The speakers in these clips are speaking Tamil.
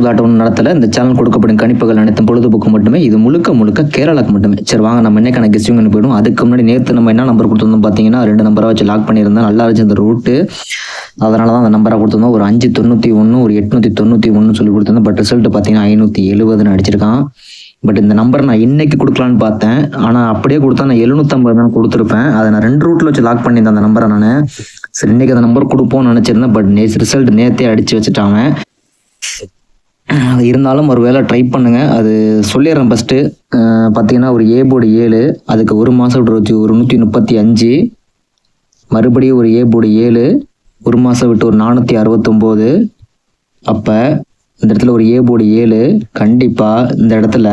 சூதாட்டம் நடத்தல. இந்த சேனல் கொடுக்கப்படும் கணிப்புகள் அனைத்தும் பொழுதுபோக்கு மட்டுமே. இது முழுக்க முழுக்க கேரளாக்கு மட்டுமே. சரி வாங்க நம்ம என்னைக்கான கெஸ்டிங் போயிடும். அதுக்கு முன்னாடி நேற்று நம்ம என்ன நம்பர் கொடுத்துருந்தோம் பார்த்தீங்கன்னா 2 நம்பரை வச்சு லாக் பண்ணியிருந்தேன். நல்லா இருந்துச்சு இந்த ரூட்டு. அதனால தான் அந்த நம்பரை கொடுத்துருந்தோம். ஒரு 591 ஒரு 891 சொல்லி கொடுத்துருந்தேன். பட் ரிசல்ட் பார்த்தீங்கன்னா 570 அடிச்சிருக்கான். பட் இந்த நம்பர் நான் இன்னைக்கு கொடுக்கலான்னு பார்த்தேன். ஆனால் அப்படியே கொடுத்தா நான் 750 தான் கொடுத்துருப்பேன். அதை நான் 2 ரூட்டில் வச்சு லாக் பண்ணியிருந்தேன் அந்த நம்பரை நான். சரி இன்னைக்கு அந்த நம்பர் கொடுப்போம்னு நினச்சிருந்தேன். பட் ரிசல்ட் நேற்றே அடித்து வச்சுட்டாங்க. இருந்தாலும் ஒரு வேளை ட்ரை பண்ணுங்க. அது சொல்லிடுறேன். ஃபஸ்ட்டு பார்த்தீங்கன்னா ஒரு ஏ போர்டு 7, அதுக்கு 1 மாதம் விட்டு வச்சு ஒரு 135, மறுபடியும் ஒரு ஏ போர்டு 7, 1 மாதம் விட்டு ஒரு 469. அப்போ இந்த இடத்துல ஒரு ஏ போர்டு 7 கண்டிப்பாக இந்த இடத்துல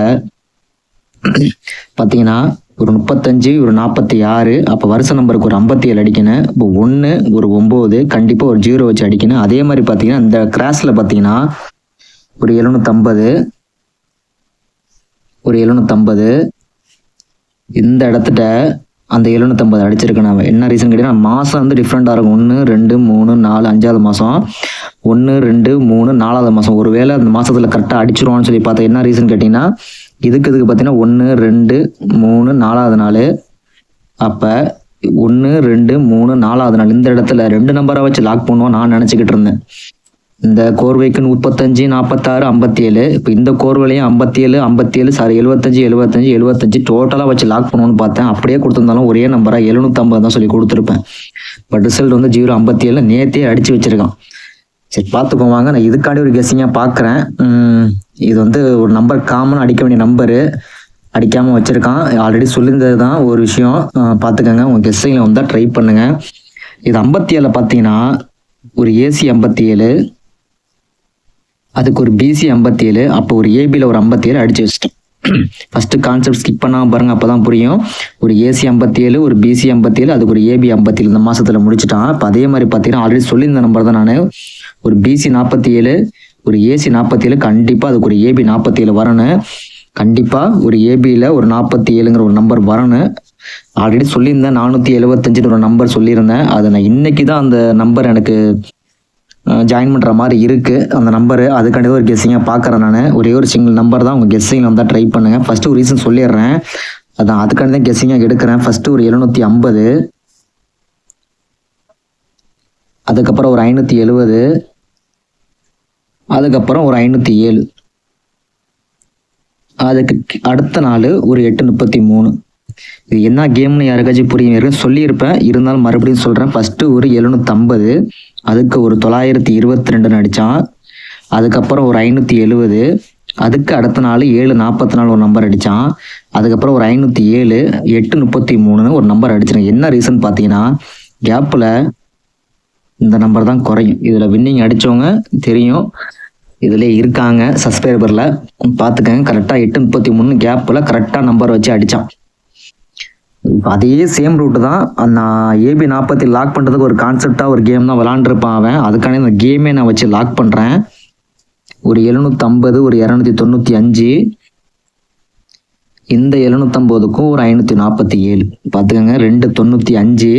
பார்த்தீங்கன்னா ஒரு 35, ஒரு 46. அப்போ வருஷ நம்பருக்கு ஒரு 57 அடிக்கணும். இப்போ 1, ஒரு 9 கண்டிப்பாக ஒரு 0 வச்சு அடிக்கணும். அதே மாதிரி பார்த்தீங்கன்னா இந்த கிராஸில் பார்த்தீங்கன்னா ஒரு 750, ஒரு 750 இந்த இடத்துல அந்த 750 அடிச்சிருக்கேன். நான் என்ன ரீசன் கேட்டீங்கன்னா மாதம் வந்து டிஃப்ரெண்டாக இருக்கும். 1, 2, 3, 4, 5வது மாதம், 1, 2, 3, 4வது மாதம். ஒரு வேளை அந்த மாதத்தில் கரெக்டாக அடிச்சிருவான்னு சொல்லி பார்த்தா என்ன ரீசன் கேட்டிங்கன்னா இதுக்கு பார்த்தீங்கன்னா 1, 2, 3, 4வது நாள். அப்போ 1, 2, 3, 4வது நாள் இந்த இடத்துல 2 நம்பரை வச்சு லாக் பண்ணுவோம் நான் நினச்சிக்கிட்டு இருந்தேன். இந்த கோர்வைக்கு 35, 46, 57. இப்போ இந்த கோர்வையிலையும் 57, 75, 75, 75 டோட்டலாக வச்சு லாக் பண்ணுவோன்னு பார்த்தேன். அப்படியே கொடுத்துருந்தாலும் ஒரே நம்பராக 750 தான் சொல்லி கொடுத்துருப்பேன். பட் ரிசல்ட் வந்து 057 நேற்றே அடித்து வச்சிருக்கான். சரி பார்த்துக்கோவாங்க. நான் இதுக்காண்டி ஒரு கெஸ்ஸிங்காக பார்க்குறேன். இது வந்து ஒரு நம்பர் காமன் அடிக்க வேண்டிய நம்பரு அடிக்காமல் வச்சுருக்கான். ஆல்ரெடி சொல்லியிருந்தது தான் ஒரு விஷயம். பார்த்துக்கோங்க. உங்கள் கெஸ்ஸிங்கில் வந்தால் ட்ரை பண்ணுங்கள். இது 57 பார்த்தீங்கன்னா ஒரு ஏசி 57, அதுக்கு ஒரு பிசி 57, அப்போ ஒரு ஏபியில் ஒரு 57 அடித்து வச்சிட்டேன். ஃபஸ்ட்டு கான்செப்ட் ஸ்கிப் பண்ணாமல் பாருங்கள், அப்போ தான் புரியும். ஒரு ஏசி 57, ஒரு பிசி 57, அதுக்கு ஒரு ஏபி 57 இந்த மாதத்தில் முடிச்சுட்டான். இப்போ அதே மாதிரி பார்த்தீங்கன்னா ஆல்ரெடி சொல்லியிருந்த நம்பர் தான் நான். ஒரு பிசி 47, ஒரு ஏசி 47, கண்டிப்பாக அதுக்கு ஒரு ஏபி 47 வரணும். கண்டிப்பாக ஒரு ஏபியில் ஒரு 47ங்கிற ஒரு நம்பர் வரணும். ஆல்ரெடி சொல்லியிருந்தேன் 475 ஒரு நம்பர் சொல்லியிருந்தேன். அதை நான் இன்னைக்கு தான் அந்த நம்பர் எனக்கு ஜாயின் பண்ணுற மாதிரி இருக்குது அந்த நம்பரு. அதுக்காண்டி ஒரு கெஸ்ஸிங்காக பார்க்குறேன் நான். ஒரே ஒரு சிங்கிள் நம்பர் தான். உங்கள் கெஸ்ஸிங்கில் வந்தால் ட்ரை பண்ணுங்கள். ஃபஸ்ட்டு ஒரு ரீசன் சொல்லிடுறேன். அதான் அதுக்காண்டி தான் கெஸ்ஸிங்காக எடுக்கிறேன். ஃபஸ்ட்டு ஒரு 750, அதுக்கப்புறம் ஒரு 570, அதுக்கப்புறம் ஒரு 507, அதுக்கு அடுத்த நாள் ஒரு 833. இது என்ன கேம்னு யாருக்காச்சும் புரியும் சொல்லியிருப்பேன். இருந்தாலும் மறுபடியும் சொல்கிறேன். ஃபஸ்ட்டு ஒரு 750, அதுக்கு ஒரு 922 அடித்தான். அதுக்கப்புறம் ஒரு 570, அதுக்கு அடுத்த நாள் 744 ஒரு நம்பர் அடித்தான். அதுக்கப்புறம் ஒரு 507, 833 ஒரு நம்பர் அடிச்சிருக்கேன். என்ன ரீசன் பார்த்தீங்கன்னா கேப்பில் இந்த நம்பர் தான் குறையும். இதில் வின்னிங் அடித்தவங்க தெரியும், இதில் இருக்காங்க சப்ஸ்கிரைபரில் பார்த்துக்கங்க. கரெக்டாக 833 கேப்பில் கரெக்டாக நம்பர் வச்சு அடித்தான். அதே சேம் ரூட்டு தான். நான் ஏபி 40 லாக் பண்ணுறதுக்கு ஒரு கான்செப்டாக ஒரு கேம் தான் விளாண்டுருப்பான் அவன். அதுக்கான இந்த கேமே நான் வச்சு லாக் பண்ணுறேன். ஒரு 750, ஒரு 295, இந்த 750க்கும் ஒரு 547 பார்த்துக்கோங்க. 295,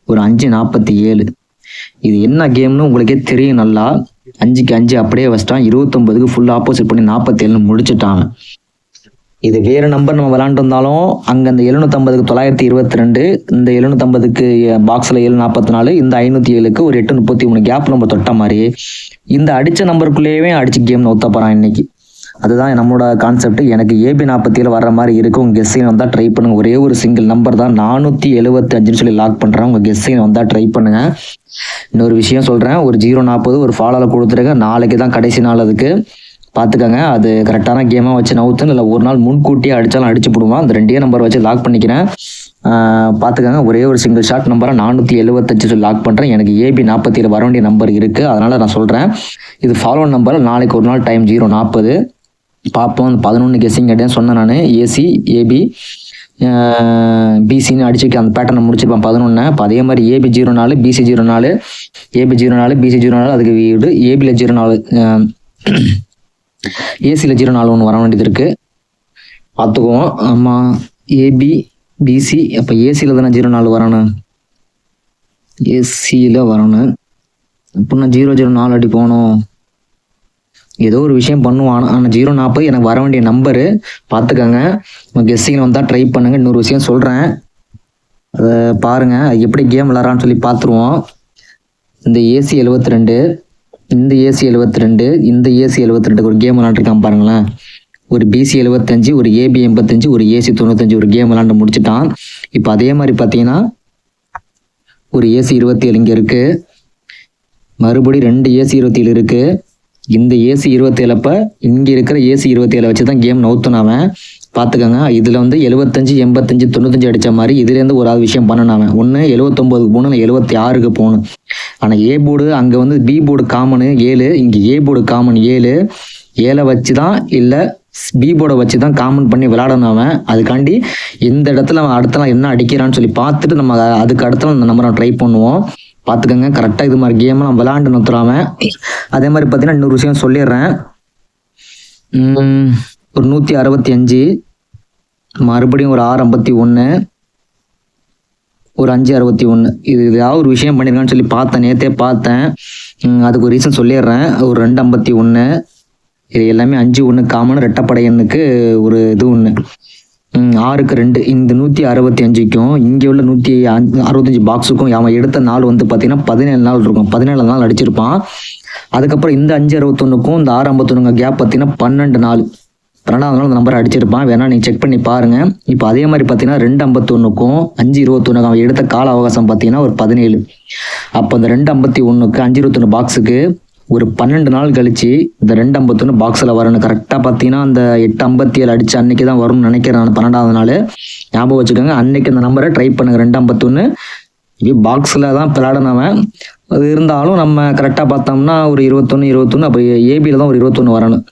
ஒரு 547. இது என்ன கேம்னு உங்களுக்கே தெரியும் நல்லா. 5க்கு 5 அப்படியே வச்சிட்டான். 29க்கு ஃபுல் ஆப்போசிட் பண்ணி 47 முடிச்சுட்டான். இது வேறு நம்பர் நம்ம விளாண்டு இருந்தாலும் அங்கே அந்த 750க்கு 922, இந்த 750க்கு பாக்ஸில் 744, இந்த 507க்கு ஒரு 833 கேப் நம்ம தொட்ட மாதிரி இந்த அடித்த நம்பருக்குள்ளேயே அடிச்சு கேம் நோத்த போகிறான் இன்னைக்கு. அதுதான் நம்மளோட கான்செப்ட். எனக்கு ஏபி 47 வர்ற மாதிரி இருக்குது. உங்கள் கெஸ்ஸிங் வந்தால் ட்ரை பண்ணுங்கள். ஒரே ஒரு சிங்கிள் நம்பர் தான் 475 சொல்லி லாக் பண்ணுறேன். உங்கள் கெஸ்ஸிங் வந்தால் ட்ரை பண்ணுங்கள். இன்னொரு விஷயம் சொல்கிறேன். ஒரு 040 ஒரு ஃபாலோவில் கொடுத்துருக்கேன். நாளைக்கு தான் கடைசி நாள். அதுக்கு பார்த்துக்கங்க. அது கரெக்டான கேமாக வச்சு நவுத்துன்னு இல்லை ஒரு நாள் முன்கூட்டியே அடித்தாலும் அடிச்சு போடுவான். அந்த 2 நம்பர் வச்சு லாக் பண்ணிக்கிறேன். பார்த்துக்கங்க. ஒரே ஒரு சிங்கிள் ஷார்ட் நம்பரை 475 சொல்லி லாக் பண்ணுறேன். எனக்கு ஏபி 47 வர வேண்டிய நம்பர் இருக்குது. அதனால் நான் சொல்கிறேன். இது ஃபாலோ நம்பர். நாளைக்கு ஒரு நாள் டைம் 040 பார்ப்போம். அந்த 11 கெஸ்ஸிங் கேட்டேன் சொன்னேன் நான். ஏசி, ஏபி, பிசின்னு அடிச்சுக்க அந்த பேட்டர்னை முடிச்சிருப்பேன் 11. இப்போ அதே மாதிரி ஏபி 04, பிசி 04, ஏபி 04, பிசி 04, அதுக்கு வீடு ஏபியில் 04, ஏசியில் 04 வர வேண்டியது இருக்குது. பார்த்துக்குவோம். ஆமாம் ஏபி பிசி அப்போ ஏசியில் தானே 04 வரணும். ஏசியில் வரணும் அப்படின்னா 004 அடி போகணும். ஏதோ ஒரு விஷயம் பண்ணுவான். ஆனால் 040 எனக்கு வர வேண்டிய நம்பரு, பார்த்துக்கோங்க. உங்கள் கெஸ்ஸிங்கில் வந்தால் ட்ரை பண்ணுங்கள். இன்னொரு விஷயம் சொல்கிறேன், அதை பாருங்கள். எப்படி கேம் விளாட்றான்னு சொல்லி பார்த்துருவோம். இந்த ஏசி 72, இந்த ஏசி 72, இந்த ஏசி 72 ஒரு கேம் விளாண்டுருக்கான் பாருங்களேன். ஒரு பிசி 75, ஒரு ஏபி 85, ஒரு ஏசி 95 ஒரு கேம் விளாண்டு முடிச்சுட்டான். இப்போ அதே மாதிரி பார்த்தீங்கன்னா ஒரு ஏசி 27 இங்கே இருக்குது. மறுபடியும் 2 ஏசி 27 இருக்குது. இந்த ஏசி 27 இங்கே இருக்கிற ஏசி 27 வச்சு தான் கேம் நவுத்துனாவன். பார்த்துக்கோங்க. இதில் வந்து 75, 85, 95 அடித்த மாதிரி இதுலேருந்து ஒரு விஷயம் பண்ணனாவன். ஒன்று 79க்கு போகணும், இல்லை 76க்கு போகணும். ஆனால் ஏ போர்டு அங்கே வந்து பி போர்டு காமனு 7, இங்கே ஏ போர்டு காமன் 7 வச்சு தான், இல்லை பி போர்டை வச்சு தான் காமன் பண்ணி விளையாடணும் அவன். அதுக்காண்டி இந்த இடத்துல அவன் அடுத்தலாம் என்ன அடிக்கிறான்னு சொல்லி பார்த்துட்டு நம்ம அதுக்கு அடுத்தலாம் அந்த நம்பரை ட்ரை பண்ணுவோம். பார்த்துக்கோங்க. கரெக்டாக இது மாதிரி கேமை நம்ம விளையாண்டு நுத்துறாம. அதே மாதிரி பார்த்தீங்கன்னா இன்னொரு விஷயம் சொல்லிடுறேன். ஒரு 165, மறுபடியும் ஒரு 651, ஒரு 561, இது ஏதாவது ஒரு விஷயம் பண்ணியிருக்கான்னு சொல்லி பார்த்தேன், நேற்றே பார்த்தேன். அதுக்கு ஒரு ரீசன் சொல்லிடுறேன். ஒரு 251, இது எல்லாமே 5-1 காமன். ரெட்டப்படை எண்ணுக்கு ஒரு இது 1, 6க்கு 2. இந்த 165க்கும் இங்கே உள்ள 165 பாக்ஸுக்கும் அவன் எடுத்த நாள் வந்து பார்த்தீங்கன்னா 17 நாள் இருக்கும். 17 நாள் அடிச்சிருப்பான். அதுக்கப்புறம் இந்த 561க்கும் இந்த 651 கேப் பார்த்தீங்கன்னா 12 நாள், 12வது நாள் அந்த நம்பரை அடிச்சிருப்பான். வேணா நீங்கள் செக் பண்ணி பாருங்க. இப்போ அதே மாதிரி பார்த்தீங்கன்னா 251க்கும் 521 அவன் எடுத்த கால அவகாசம் பார்த்தீங்கன்னா ஒரு 17. அப்போ அந்த 251க்கு 521 பாக்ஸுக்கு ஒரு 12 நாள் கழிச்சு இந்த 251 பாக்ஸில் வரணும். கரெக்டாக பார்த்தீங்கன்னா அந்த 857 அடிச்சு அன்னைக்கு தான் வரும்னு நினைக்கிறேன் நான். 12வது நாள் ஞாபகம் வச்சுக்கோங்க. அன்னைக்கு அந்த நம்பரை ட்ரை பண்ணுங்க. 251 இது பாக்ஸில் தான் விளையாடனவன். அது இருந்தாலும் நம்ம கரெக்டாக பார்த்தோம்னா ஒரு 21, அப்போ ஏபியில் தான் ஒரு 21 வரணும்.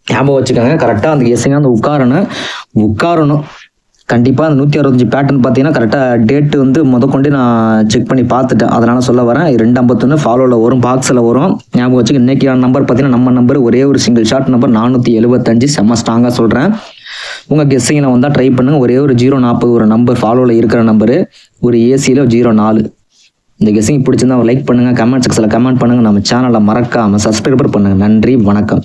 ஞாபகம் வச்சுக்கோங்க. கரெக்டாக அந்த எஸ்ஐங்க அந்த உட்காரணும். கண்டிப்பாக அந்த 165 பேட்டர்ன் பார்த்தீங்கன்னா கரெக்டாக டேட்டு வந்து முதற்கொண்டு நான் செக் பண்ணி பார்த்துட்டேன். அதனால் சொல்ல வரேன். 251 ஃபாலோவில் வரும், பாக்ஸில் வரும். ஞாபகம் வச்சுக்க. இன்றைக்கான நம்பர் பார்த்தீங்கன்னா நம்ம நம்பர் ஒரே ஒரு சிங்கிள் ஷாட் நம்பர் 475. செம்ம ஸ்ட்ராங்காக சொல்கிறேன். உங்கள் கெஸ்ஸிங்கில் வந்தால் ட்ரை பண்ணுங்கள். ஒரே ஒரு 040 ஒரு நம்பர் ஃபாலோவில் இருக்கிற நம்பரு, ஒரு ஏசியில் 04. இந்த கெஸ்ஸிங் பிடிச்சிருந்தா லைக் பண்ணுங்கள், கமெண்ட் செக்ஷனில் கமெண்ட் பண்ணுங்கள். நம்ம சேனலை மறக்காமல் சப்ஸ்கிரைபர் பண்ணுங்கள். நன்றி, வணக்கம்.